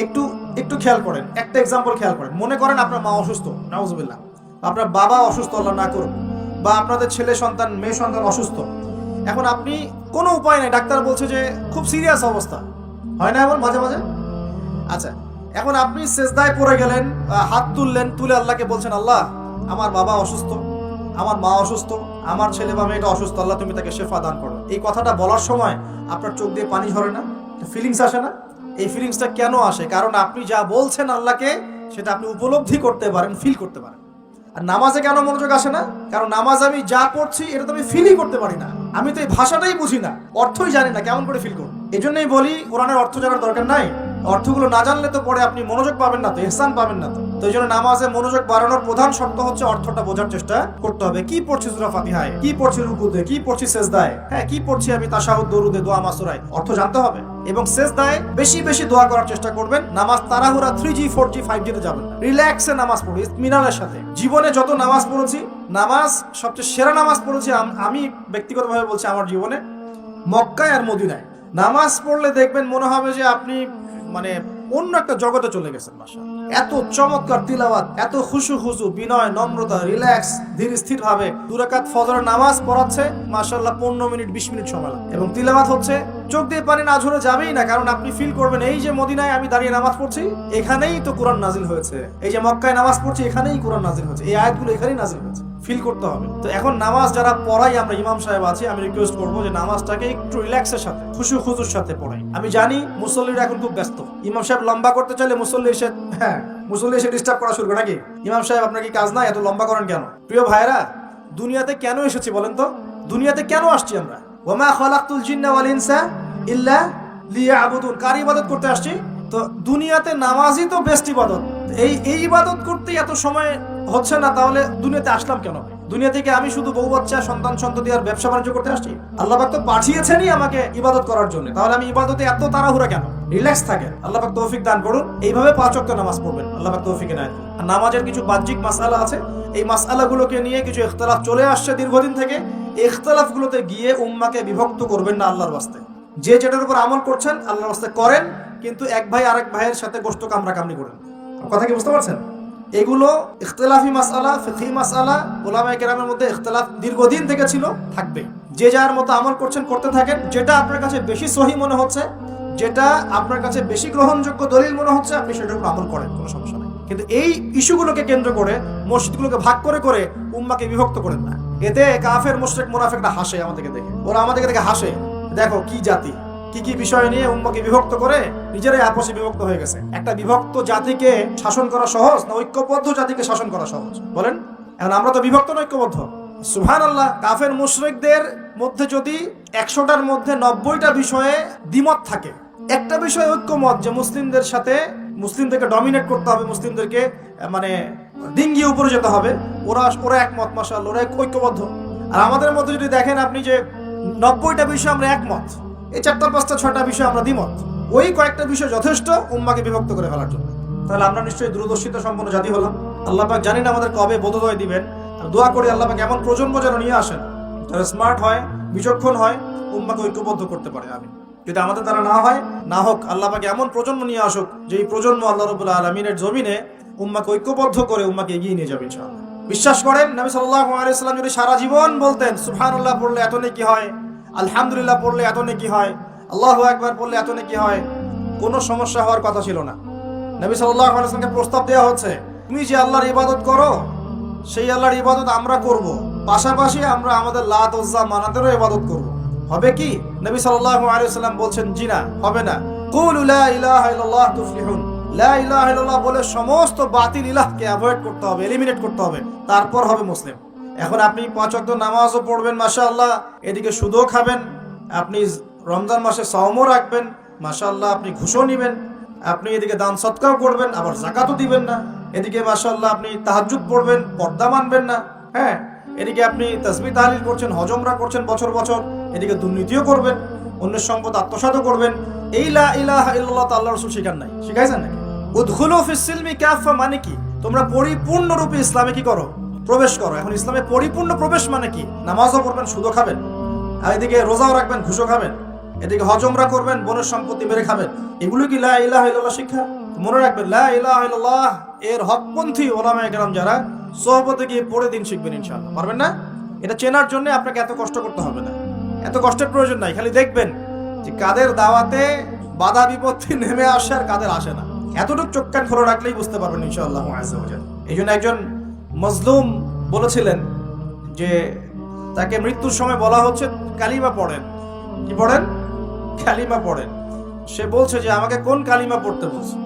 একটু একটু খেয়াল করেন, একটা এক্সাম্পল খেয়াল করেন। মনে করেন আপনার মা অসুস্থ, নাউজুবিল্লাহ, আপনার বাবা অসুস্থ, আল্লাহ না করুন, বা আপনাদের ছেলে সন্তান মেয়ে সন্তান অসুস্থ। এখন আপনি কোনো উপায় নেই, ডাক্তার বলছে যে খুব সিরিয়াস অবস্থা, হয় না এমন মাঝে মাঝে? আচ্ছা, এখন আপনি সেজদায় পড়ে গেলেন, হাত তুললেন, তুলে আল্লাহকে বলছেন, আল্লাহ আমার বাবা অসুস্থ, আমার মা অসুস্থ, আমার ছেলে বা মেয়েটা অসুস্থ, আল্লাহ তুমি তাকে শেফা দান করো। এই কথাটা বলার সময় আপনার চোখ দিয়ে পানি ঝরে না? ফিলিংস আসে না? এই ফিলিংসটা কেন আসে? কারণ আপনি যা বলছেন আল্লাহকে সেটা আপনি উপলব্ধি করতে পারেন, ফিল করতে পারেন। আর নামাজে কেন মনোযোগ আসে না? কারণ নামাজ আমি যা পড়ছি এটা তো আমি ফিলই করতে পারি না, আমি তো এই ভাষাটাই বুঝি না, অর্থই জানি না, কেমন করে ফিল করব? এই জন্যই বলি কোরআনের অর্থ জানার দরকার নাই। অর্থগুলো না জানলে তো পরে আপনি মনোযোগ পাবেন না, তো ইহসান পাবেন না। তো এই জন্য নামাজে মনোযোগ বাড়ানোর প্রধান শর্ত হচ্ছে অর্থটা বোঝার চেষ্টা করতে হবে। কি পড়ছি সূরা ফাতিহায়, কি পড়ছি রুকুতে, কি পড়ছি সেজদায়, হ্যাঁ কি পড়ছি আমি তাশাহুদ, দরুদে, দোয়া, মাসুরায়, অর্থ জানতে হবে। এবং সেজদায় বেশি বেশি দোয়া করার চেষ্টা করবেন। নামাজ তাড়াহুড়া 3G 4G 5G তে যাবেন না, রিল্যাক্সে নামাজ পড়ুন, ইতমিনানের সাথে। জীবনে যত নামাজ পড়েছি, নামাজ সবচেয়ে সেরা নামাজ পড়েছি আমি ব্যক্তিগতভাবে বলছি, আমার জীবনে মক্কায় আর মদিনায় নামাজ পড়লে দেখবেন মনে হবে যে আপনি মানে অন্য একটা জগতে চলে গেছেন। মাশাআল্লাহ, এত চমৎকার তিলাওয়াত, এত খুশু খুশু, বিনয়, নম্রতা, রিল্যাক্স, ধীর স্থির ভাবে 2 রাকাত ফজরের নামাজ পড়াচ্ছে, মাশাআল্লাহ 15 মিনিট 20 মিনিট সময় লাগে, এবং তিলাওয়াত হচ্ছে, চোখ দিয়ে পানি না ঝরে যাবেই না। কারণ আপনি ফিল করবেন এই যে মদিনায় আমি দাঁড়িয়ে নামাজ পড়ছি, এখানেই তো কোরআন নাজিল হয়েছে। এই যে মক্কায় নামাজ পড়ছি, এখানেই কোরআন নাজিল হয়েছে, এই আয়াতগুলো এখানেই নাজিল হয়েছে, ফিল করতে হবে। তো এখন নামাজ যারা পড়াই আমরা, ইমাম সাহেব আছি, আমি রিকোয়েস্ট করবো যে নামাজটাকে একটু রিল্যাক্সের সাথে, খুশু খুজুর সাথে পড়াই। আমি জানি মুসল্লিরা এখন খুব ব্যস্ত, ইমাম সাহেব লম্বা করতে চাইলে মুসল্লি এসে ডিস্টার্ব করা শুরু করে নাকি, ইমাম সাহেব আপনার কি কাজ নাই, এত লম্বা করেন কেন? প্রিয় ভাইরা, দুনিয়াতে কেন এসেছি বলেন তো? দুনিয়াতে কেন আসছি আমরা? ওয়ামা খালাকতুল জিন্না ওয়াল ইনসা ইল্লা লিয়াবুদুন, কার ইবাদত করতে আসছি? তো দুনিয়াতে নামাজই তো বেস্ট ইবাদত। এই ইবাদত করতে এত সময় হচ্ছে না, তাহলে দুনিয়াতে আসলাম কেন? দুনিয়া থেকে আমি শুধু বউ বাচ্চা, সন্তান সন্ততি আর ব্যবসা বাণিজ্য করতে আসছি? আল্লাহ পাক তো পাঠিয়েছেনই আমাকে ইবাদত করার জন্য, তাহলে আমি ইবাদতে এত তাড়াহুড়া কেন? রিল্যাক্স থাকেন, আল্লাহ পাক তৌফিক দান করুন। এইভাবে 5 ওয়াক্ত নামাজ পড়বেন, আল্লাহ পাক তৌফিক এনায়েত করুন। আর নামাজের কিছু বাহ্যিক মাসআলা আছে, এই মাসআলাগুলোকে নিয়ে কিছু ইখতিলাফ চলে আসছে দীর্ঘদিন থেকে। এই ইখতিলাফগুলোতে গিয়ে উম্মাহকে বিভক্ত করবেন না আল্লাহর ওয়াস্তে। যে যেটার উপর আমল করছেন আল্লাহর ওয়াস্তে করেন, কিন্তু এক ভাই আরেক ভাইয়ের সাথে গোশত কামড়াকামড়ি করেন। কথা কি বুঝতে পারছেন? এগুলো ইখতিলাফি মাসআলা, ফিকহি মাসআলা, উলামায়ে কেরামের মধ্যে ইখতিলাফ দীর্ঘদিন থেকে ছিল, থাকবে। যে যার মতো আমল করছেন, করতে থাকেন। যেটা আপনার কাছে বেশি সহি মনে হচ্ছে, যেটা আপনার কাছে বেশি গ্রহণযোগ্য দলিল মনে হচ্ছে, আপনি সেটার উপর আমল করেন, কোনো সমস্যা নেই। কিন্তু এই ইস্যুগুলোকে কেন্দ্র করে, মসজিদগুলোকে ভাগ করে করে উম্মাহকে বিভক্ত করেন না। এতে কাফের, মুশরিক, মুনাফিকরা হাসে আমাদেরকে দেখে, ওরা আমাদেরকে দেখে হাসে, দেখো কি জাতি, কি কি বিষয় নিয়ে উম্মাহকে বিভক্ত করে নিজেরাই আপসে বিভক্ত হয়ে গেছে। একটা বিভক্ত জাতিকে শাসন করা সহজ না ঐক্যবদ্ধ জাতিকে শাসন করা সহজ? বলেন। এখন আমরা তো বিভক্ত না ঐক্যবদ্ধ? সুবহানাল্লাহ, কাফের মুশরিকদের মধ্যে যদি 100টার মধ্যে 90টা বিষয়ে দ্বিমত থাকে, একটা বিষয়ে ঐক্যমত যে মুসলিমদের সাথে, মুসলিমদেরকে ডমিনেট করতে হবে, মুসলিমদেরকে মানে ডিঙ্গিয়ে উপরে যেতে হবে, ওরা একমত, মাশাআল্লাহ, ওরা ঐক্যবদ্ধ। আর আমাদের মধ্যে যদি দেখেন আপনি যে 90টা বিষয় আমরা একমত, এই 4টা 5টা 6টা বিষয় আমরা দ্বিমত, ওই কয়েকটা বিষয় যথেষ্ট উম্মাহকে বিভক্ত করে ফেলার জন্য। তাহলে আমরা নিশ্চয়ই দূরদর্শিতা সম্পন্ন জাতি হলাম। আল্লাহ পাক জানি না আমাদের কবে বোধোদয় দিবেন। দোয়া করি আল্লাহ পাক এমন প্রজন্ম যেন নিয়ে আসেন যারা স্মার্ট হয়, বিচক্ষণ হয়, উম্মাহকে ঐক্যবদ্ধ করতে পারে। আমি যদি আমাদের দ্বারা না হয়, না হোক, আল্লাহ পাক এমন প্রজন্ম নিয়ে আসুক যে এই প্রজন্ম আল্লাহ রাব্বুল আলামিনের জমিনে উম্মাহকে ঐক্যবদ্ধ করে উম্মাহকে এগিয়ে নিয়ে যাবে ইনশাআল্লাহ। বিশ্বাস করেন, নবী সাল্লাল্লাহু আলাইহি ওয়াসাল্লাম যদি সারা জীবন বলতেন সুবহানাল্লাহ পড়লে এত নেকি হয়, আলহামদুলিল্লাহ পড়লে এত নেকি হয়, আল্লাহু আকবার পড়লে এত নেকি হয়, কোনো সমস্যা হওয়ার কথা ছিল না। নবী সাল্লাল্লাহু আলাইহি ওয়াসাল্লামকে প্রস্তাব দেওয়া হচ্ছে, তুমি যে আল্লাহর ইবাদত করো, সেই আল্লাহর ইবাদত আমরা করব, পাশাপাশি আমরা আমাদের লাত উজ্জা মানাতেরও ইবাদত করব। হবে কি? নবী সাল্লাল্লাহু আলাইহি ওয়াসাল্লাম বলছেন, জি না, হবে না। কুলু লা ইলাহা ইল্লাল্লাহ তুফলিহুন, লা ইলাহা ইল্লাল্লাহ বলে সমস্ত বাতিল ইলাহকে অ্যাভয়েড করতে হবে, এলিমিনেট করতে হবে, তারপর হবে মুসলিম। এখন আপনি 5 ওয়াক্ত নামাজও পড়বেন মাশাআল্লাহ, এদিকে সুদও খাবেন, আপনি রমজান মাসে সাওমও রাখবেন মাশাআল্লাহ, আপনি ঘুষও নেবেন, আপনি এদিকে দান সদকাও করবেন, আবার যাকাতও দিবেন না, এদিকে মাশাআল্লাহ আপনি তাহাজ্জুদ পড়বেন, পর্দা মানবেন না, হ্যাঁ, এদিকে আপনি তাসবিহ তাহলিল করছেন, হজ উমরা করছেন বছর বছর, এদিকে দুর্নীতিও করবেন, অন্যের সম্পদ আত্মসাৎও করবেন। এই লা ইলাহা ইল্লাল্লাহ তো আল্লাহর রাসূল শিখান নাই, শিখাইছেন নাকি? উদখুলু ফিস সিলমি কাফা মানে কি? তোমরা পরিপূর্ণরূপে ইসলামে কি করো? প্রবেশ করো। এখন ইসলামে পরিপূর্ণ প্রবেশ মানে কি? নামাজও পড়বেন, সুদও খাবেন, আর এদিকে রোজাও রাখবেন, ঘুষও খাবেন, এদিকে হজ উমরা করবেন, বোনের সম্পত্তি মেরে খাবেন, এগুলো কি লা ইলাহা ইল্লাল্লাহ শিক্ষা? মনে রাখবেন, লা ইলাহা ইল্লাল্লাহ এর হকপন্থী ওলামায়ে কেরাম যারা, সোহবতে গিয়ে পড়ে দিন শিখবেন ইনশাআল্লাহ। পারবেন না? এটা চেনার জন্য আপনাকে এত কষ্ট করতে হবে না, এত কষ্টের প্রয়োজন নাই। খালি দেখবেন যে কাদের দাওয়াতে বাধা বিপত্তি নেমে আসে আর কাদের আসে না। এতটুকু চোখ কান খোলা রাখলেই বুঝতে পারবেন ইনশাআল্লাহ আযজা ওয়া জাল্লা। এই জন্য একজন মজলুম বলেছিলেন যে তাকে মৃত্যুর সময় বলা হচ্ছে কালিমা পড়েন। কি পড়েন? কালিমা পড়েন। সে বলছে যে আমাকে কোন কালিমা পড়তে বলছে?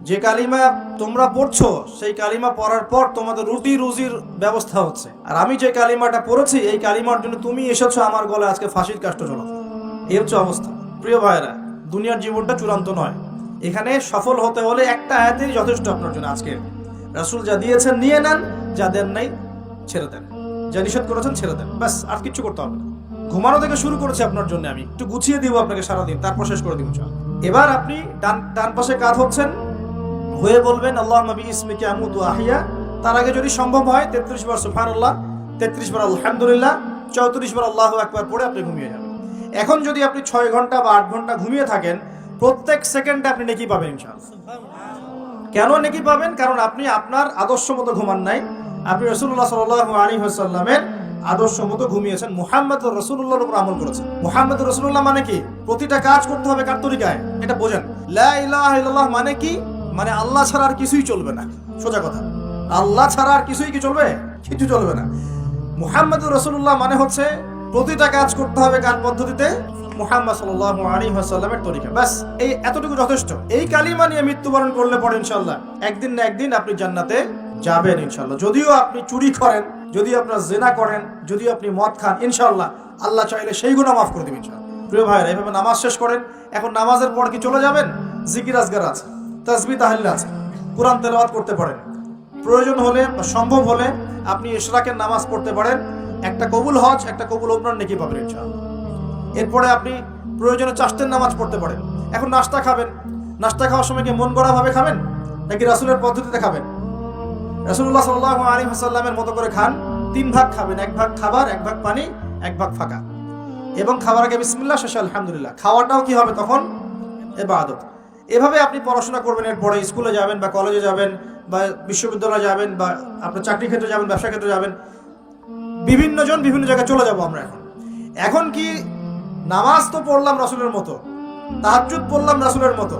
যে কালিমা তোমরা পড়ছো সেই কালিমা পড়ার পর তোমাদের রুটি রুজির ব্যবস্থা হচ্ছে, আর আমি যে কালিমাটা পড়েছি এই কালিমার জন্য তুমি এসেছো আমার গলায় আজকে ফাঁসির কাষ্ট ঝোলাতে। এই হচ্ছে অবস্থা। প্রিয় ভাইরা, দুনিয়ার জীবনটা চূড়ান্ত নয়। এখানে সফল হতে হলে একটা আয়াতেই যথেষ্ট আপনার জন্য। আজকে রাসূল যা দিয়েছেন নিয়ে নেন, যা দেন নাই ছেড়ে দেন, যা নিষেধ করেছেন ছেড়ে দেন, ব্যাস। আর কিছু করতে হবে না। ঘুমানো থেকে শুরু করেছি আপনার জন্য, আমি একটু গুছিয়ে দিব আপনাকে সারাদিন, তারপর শেষ করে দিব। এবার আপনি ডান পাশে কাঁধ হচ্ছেন, হয়ে বলবেন আল্লাহুম্মা বিইসমিকা আমুতু ওয়া আহইয়া। তার আগে যদি সম্ভব হয় 33 বার সুবহানাল্লাহ, 33 বার আলহামদুলিল্লাহ, 34 বার আল্লাহু আকবার পড়ে আপনি ঘুমিয়ে যাবেন। এখন যদি আপনি 6 ঘন্টা বা 8 ঘন্টা ঘুমিয়ে থাকেন, প্রত্যেক সেকেন্ডে আপনি নেকি পাবেন ইনশাআল্লাহ। কেন নেকি পাবেন? কারণ আপনি আপনার আদর্শ মতো ঘুমান নাই, আপনি রাসূলুল্লাহ সাল্লাল্লাহু আলাইহি ওয়াসাল্লামের আদর্শ মতো ঘুমিয়েছেন, মুহাম্মদুর রাসূলুল্লাহর উপর আমল করেছেন। মুহাম্মদুর রাসূলুল্লাহ মানে কি? প্রতিটা কাজ করতে হবে কার তরিকায়, এটা বোঝেন। লা ইলাহা ইল্লাল্লাহ মানে কি? মানে আল্লাহ ছাড়া আর কিছুই চলবে না। সোজা কথা, আল্লাহ ছাড়া আর কিছুই কি চলবে? কিছু চলবে না। মুহাম্মদুর রাসূলুল্লাহ মানে হচ্ছে প্রতিটা কাজ করতে হবে কার পদ্ধতিতে? মুহাম্মদ সাল্লাল্লাহু আলাইহি ওয়াসাল্লামের তরিকা। ব্যাস, এই এতটুকু যথেষ্ট। এই কালিমা নিয়ে মৃত্যুবরণ করলে পরে ইনশাআল্লাহ একদিন না একদিন আপনি জান্নাতে যাবেন ইনশাআল্লাহ। যদিও আপনি চুরি করেন, যদি আপনার জিনা করেন, যদি আপনি মদ খান, ইনশাআল্লাহ আল্লাহ চাইলে সেই গুনাহ মাফ করে দিবেন ইনশাআল্লাহ। প্রিয় ভাইরা, এইভাবে নামাজ শেষ করেন। এখন নামাজের পর কি চলে যাবেন? জিকির আজগার আছে, তাসবিহ তাহলিল আছে, কোরআন তেলাওয়াত করতে পারেন। প্রয়োজন হলে বা সম্ভব হলে আপনি ইশরাকের নামাজ পড়তে পারেন। একটা কবুল হজ, একটা কবুল উমরার নেকি পাবেন ইনশাআল্লাহ। এরপরে আপনি প্রয়োজনে চাষতের নামাজ পড়তে পারেন। এখন নাস্তা খাবেন, নাস্তা খাওয়ার সময় কি মন গড়া ভাবে খাবেন নাকি রাসূলের পদ্ধতিতে খাবেন? রাসূলুল্লাহ সাল্লাল্লাহু আলাইহি ওয়াসাল্লামের মতো করে খান। 3 ভাগ খাবেন, 1 ভাগ খাবার, 1 ভাগ পানি, 1 ভাগ ফাঁকা। এবং খাবার আগে বিসমিল্লাহ, শেষে আলহামদুলিল্লাহ। খাওয়াটাও কি হবে তখন? ইবাদত। এভাবে আপনি পড়াশোনা করবেন। এরপরে স্কুলে যাবেন বা কলেজে যাবেন বা বিশ্ববিদ্যালয়ে যাবেন বা আপনার চাকরি ক্ষেত্রে যাবেন, ব্যবসা ক্ষেত্রে যাবেন, বিভিন্ন জায়গায় চলে যাব আমরা। এখন কি নামাজ তো পড়লাম রাসূলের মতো, তাহাজ্জুদ পড়লাম রাসূলের মতো,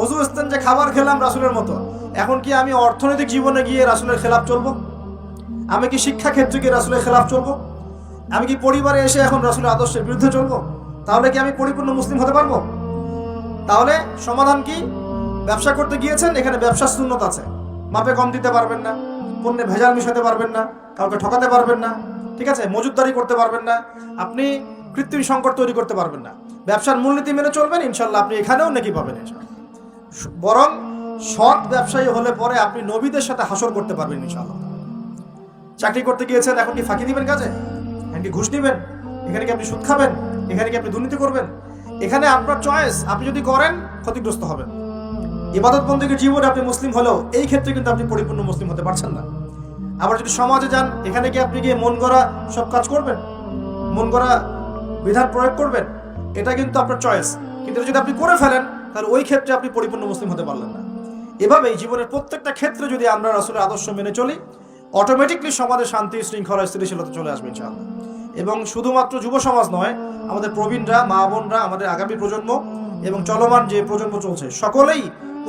ওযু ইস্তেঞ্জা খাবার খেলাম রাসূলের মতো। এখন কি আমি অর্থনৈতিক জীবনে গিয়ে রাসূলের খেলাফ চলবো? আমি কি শিক্ষা ক্ষেত্রে গিয়ে রাসূলের খেলাফ চলবো? আমি কি পরিবারে এসে এখন রাসূলের আদর্শের বিরুদ্ধে চলবো? তাহলে কি আমি পরিপূর্ণ মুসলিম হতে পারবো? তাহলে সমাধান কি? ব্যবসা করতে গিয়েছেন, এখানে ব্যবসার সুন্নত আছে। মাপে কম দিতে পারবেন না, পণ্যে ভেজাল মিশাতে পারবেন না, কাউকে ঠকাতে পারবেন না, ঠিক আছে? মজুতদারি করতে পারবেন না, আপনি কৃত্রিম সংকট তৈরি করতে পারবেন না। ব্যবসার মূলনীতি মেনে চলবেন, ইনশাআল্লাহ আপনি এখানেও নেকি পাবেন ইনশাআল্লাহ। বরং সৎ ব্যবসায়ী হলে পরে আপনি নবীদের সাথে হাসর করতে পারবেন ইনশাআল্লাহ। চাকরি করতে গিয়েছেন, এখন কি ফাঁকি দিবেন কাজে? এখন কি ঘুষ দিবেন? এখানে কি আপনি সুদ খাবেন? এখানে কি আপনি দুর্নীতি করবেন? এখানে আপনার চয়েস। আপনি যদি করেন ক্ষতিগ্রস্ত হবেন। ইবাদত বন্দেগীর জীবনে আপনি মুসলিম হলেও এই ক্ষেত্রে কিন্তু আপনি পরিপূর্ণ মুসলিম হতে পারছেন না। আবার যদি সমাজে যান, এখানে কি আপনি গিয়ে মন গড়া সব কাজ করবেন, মন গড়া বিধান প্রয়োগ করবেন? এটা কিন্তু আপনার চয়েস। কিন্তু যদি আপনি করে ফেলেন, তাহলে ওই ক্ষেত্রে আপনি পরিপূর্ণ মুসলিম হতে পারলেন না। এভাবেই জীবনের প্রত্যেকটা ক্ষেত্রে যদি আমরা রাসূলের আদর্শ মেনে চলি, অটোমেটিকলি সমাজে শান্তি, শৃঙ্খলা, স্থিতিশীলতা চলে আসবে ইনশাআল্লাহ। এবং শুধুমাত্র যুব সমাজ নয়, আমাদের প্রবীণরা, মা বোনরা, আমাদের আগামী প্রজন্ম এবং চলমান যে প্রজন্ম চলছে, সকলেই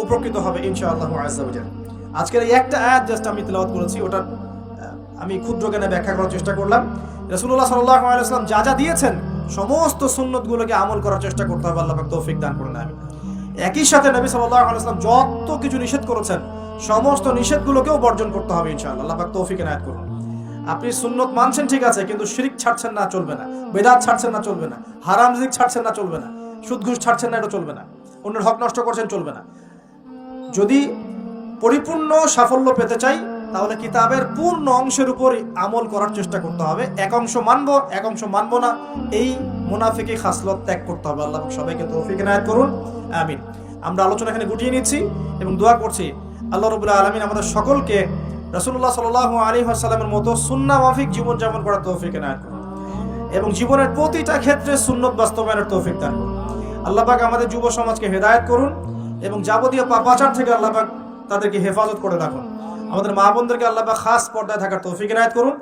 উপকৃত হবে ইনশাআল্লাহু আযজা ওয়া জাল্লা। আজকের এই একটা আয়াত জাস্ট আমি তেলাওয়াত করেছি, ওটা আমি ক্ষুদ্র জ্ঞানে ব্যাখ্যা করার চেষ্টা করলাম। রাসূলুল্লাহ সাল্লাল্লাহু আলাইহি ওয়াসাল্লাম যা যা দিয়েছেন সমস্ত সুন্নতগুলোকে আমল করার চেষ্টা করতে হবে। আল্লাহ পাক তৌফিক দান করুন, আমিন। একই সাথে নবী সাল্লাল্লাহু আলাইহি ওয়াসাল্লাম যত কিছু নিষেধ করেছেন সমস্ত নিষেধগুলোকেও বর্জন করতে হবে ইনশাআল্লাহ। আল্লাহ পাক তৌফিক এনায়েত করুন। আপনি সুন্নত মানছেন ঠিক আছে, কিন্তু শিরক ছাড়ছেন না, চলবে না। বেদাত ছাড়ছেন না, চলবে না। হারাম রিজিক ছাড়ছেন না, চলবে না। সুদ ঘুষ ছাড়ছেন না, এটা চলবে না। অন্যের হক নষ্ট করছেন, চলবে না। যদি পরিপূর্ণ সাফল্য পেতে চাই, তাহলে কিতাবের পূর্ণ অংশের উপর আমল করার চেষ্টা করতে হবে। এক অংশ মানবো, এক অংশ মানবো না, এই মুনাফিকি খাসলত ত্যাগ করতে হবে। আল্লাহ সবাইকে তৌফিক এনায়েত করুন, আমিন। আমরা আলোচনা এখানে গুটিয়ে নিচ্ছি এবং দোয়া করছি আল্লাহ রাব্বুল আলামিন আমাদের সকলকে রাসূলুল্লাহ সাল্লাল্লাহু আলাইহি ওয়াসাল্লামের মতো সুন্নাহ মাফিক জীবনযাপন করার তৌফিক এনায়েত করুন। এবং জীবনের প্রতিটা ক্ষেত্রে সুন্নত বাস্তবায়নের তৌফিক দান করুন। আল্লাহ পাক আমাদের যুব সমাজকে হেদায়েত করুন এবং যাবতীয় পাপাচার থেকে আল্লাহ পাক তাদেরকে হেফাজত করে রাখুন। আমাদের মা বোনদেরকে আল্লাহ পাক খাস পর্দায় থাকার তৌফিক এনায়েত করুন।